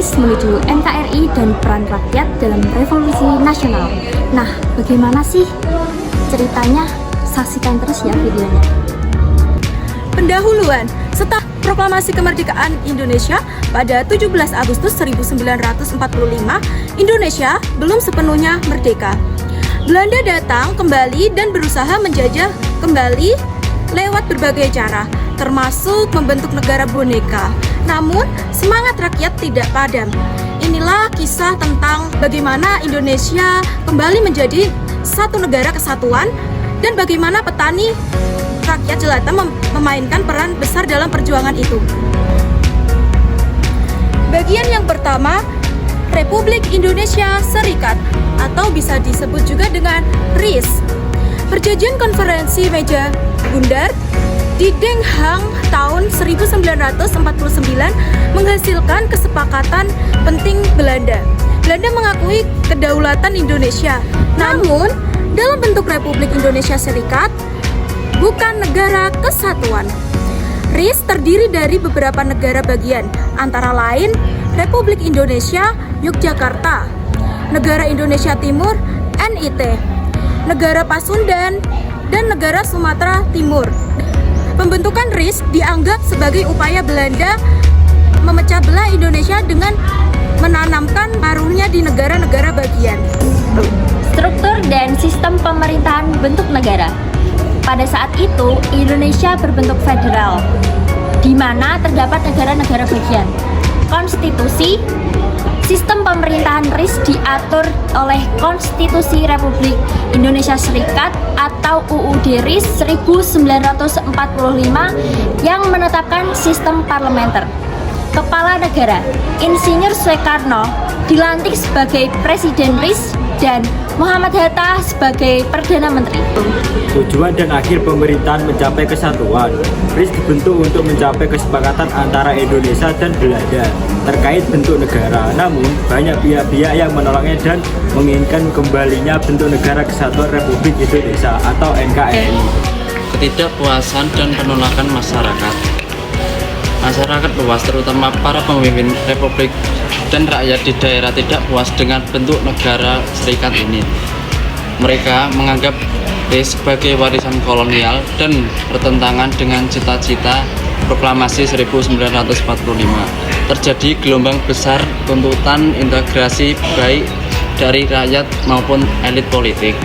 RIS menuju NKRI dan peran rakyat dalam revolusi nasional. Nah, bagaimana sih ceritanya? Saksikan terus ya videonya. Pendahuluan. Setelah proklamasi kemerdekaan Indonesia pada 17 Agustus 1945, Indonesia belum sepenuhnya merdeka. Belanda datang kembali dan berusaha menjajah kembali lewat berbagai cara, termasuk membentuk negara boneka. Namun, semangat rakyat tidak padam. Inilah kisah tentang bagaimana Indonesia kembali menjadi satu negara kesatuan dan bagaimana petani rakyat jelata memainkan peran besar dalam perjuangan itu. Bagian yang pertama, Republik Indonesia Serikat atau bisa disebut juga dengan RIS. Perjanjian konferensi meja bundar di Den Haag tahun 1949 menghasilkan kesepakatan penting Belanda. Belanda mengakui kedaulatan Indonesia. Namun, dalam bentuk Republik Indonesia Serikat, bukan negara kesatuan. RIS terdiri dari beberapa negara bagian, antara lain Republik Indonesia Yogyakarta, Negara Indonesia Timur NIT, Negara Pasundan, dan Negara Sumatera Timur. Pembentukan RIS dianggap sebagai upaya Belanda memecah belah Indonesia dengan menanamkan pengaruhnya di negara-negara bagian. Struktur dan sistem pemerintahan bentuk negara. Pada saat itu, Indonesia berbentuk federal, di mana terdapat negara-negara bagian. Konstitusi, sistem pemerintahan RIS diatur oleh Konstitusi Republik Indonesia Serikat atau UUD RIS 1945 yang menetapkan sistem parlementer. Kepala negara, Insinyur Soekarno dilantik sebagai Presiden RIS dan Muhammad Hatta sebagai Perdana Menteri. Tujuan dan akhir pemerintahan mencapai kesatuan. RIS dibentuk untuk mencapai kesepakatan antara Indonesia dan Belanda terkait bentuk negara. Namun, banyak pihak-pihak yang menolaknya dan menginginkan kembalinya bentuk negara kesatuan Republik Indonesia atau NKRI. Ketidakpuasan dan penolakan masyarakat. Masyarakat luas, terutama para pemimpin republik dan rakyat di daerah tidak puas dengan bentuk negara serikat ini. Mereka menganggap RIS sebagai warisan kolonial dan bertentangan dengan cita-cita proklamasi 1945. Terjadi gelombang besar tuntutan integrasi baik dari rakyat maupun elit politik.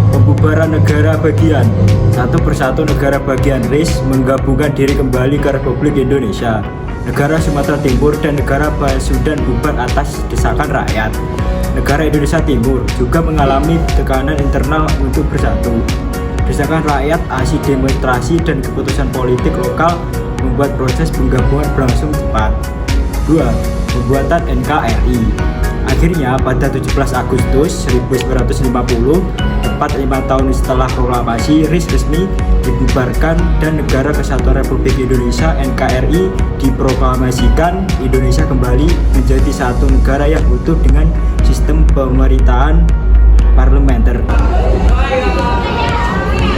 Pembubaran negara bagian. Satu persatu negara bagian RIS menggabungkan diri kembali ke Republik Indonesia. Negara Sumatera Timur dan negara Pasundan bubar atas desakan rakyat. Negara Indonesia Timur juga mengalami tekanan internal untuk bersatu. Desakan rakyat, aksi demonstrasi, dan keputusan politik lokal membuat proses penggabungan berlangsung cepat. 2. Pembuatan NKRI. Akhirnya pada 17 Agustus 1950, tepat 5 tahun setelah proklamasi, RIS resmi dibubarkan dan Negara Kesatuan Republik Indonesia NKRI diproklamasikan. Indonesia kembali menjadi satu negara yang utuh dengan sistem pemerintahan parlementer.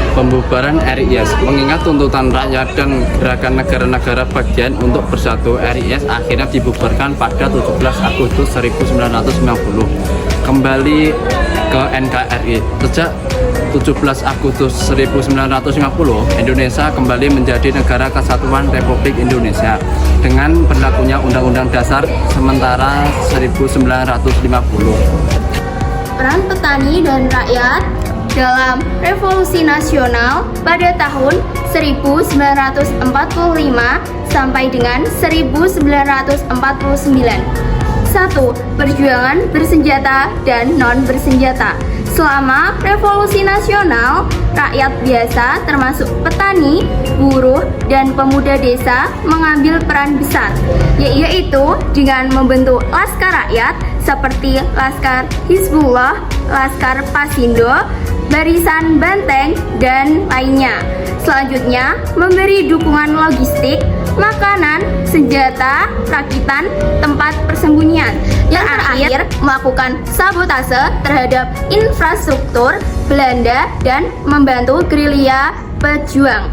Pembubaran RIS mengingat tuntutan rakyat dan gerakan negara-negara bagian untuk bersatu. RIS akhirnya dibubarkan pada 17 Agustus 1990. Kembali ke NKRI. Sejak 17 Agustus 1950, Indonesia kembali menjadi negara kesatuan Republik Indonesia dengan berlakunya Undang-Undang Dasar sementara 1950. Peran petani dan rakyat dalam revolusi nasional pada tahun 1945 sampai dengan 1949. 1. Perjuangan bersenjata dan non-bersenjata. Selama revolusi nasional, rakyat biasa termasuk petani, buruh, dan pemuda desa mengambil peran besar, yaitu dengan membentuk laskar rakyat seperti Laskar Hizbullah, Laskar Pasindo, Barisan Banteng, dan lainnya. Selanjutnya, memberi dukungan logistik, makanan, senjata, rakitan, tempat persembunyian. Yang terakhir, melakukan sabotase terhadap infrastruktur Belanda dan membantu gerilya pejuang.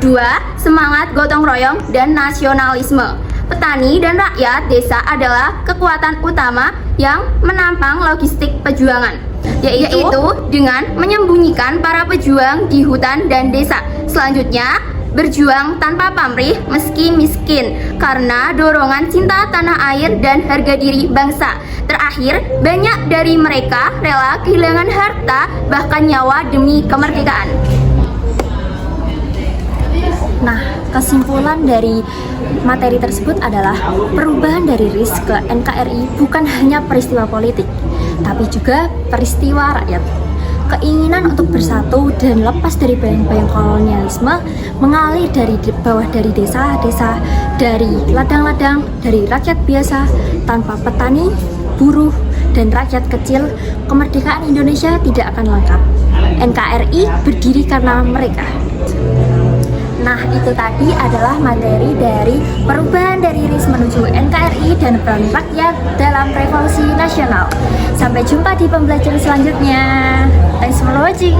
2. Semangat gotong royong dan nasionalisme. Petani dan rakyat desa adalah kekuatan utama yang menampang logistik perjuangan, yaitu dengan menyembunyikan para pejuang di hutan dan desa. Selanjutnya, berjuang tanpa pamrih meski miskin karena dorongan cinta tanah air dan harga diri bangsa. Terakhir, banyak dari mereka rela kehilangan harta bahkan nyawa demi kemerdekaan. Nah, kesimpulan dari materi tersebut adalah perubahan dari RIS ke NKRI bukan hanya peristiwa politik, tapi juga peristiwa rakyat. Keinginan untuk bersatu dan lepas dari bayang-bayang kolonialisme mengalir dari bawah, dari desa-desa, dari ladang-ladang, dari rakyat biasa tanpa petani, buruh, dan rakyat kecil. Kemerdekaan Indonesia tidak akan lengkap. NKRI berdiri karena mereka. Nah, itu tadi adalah materi dari perubahan dari RIS menuju NKRI dan peran rakyat dalam revolusi nasional. Sampai jumpa di pembelajaran selanjutnya. Thanks for watching.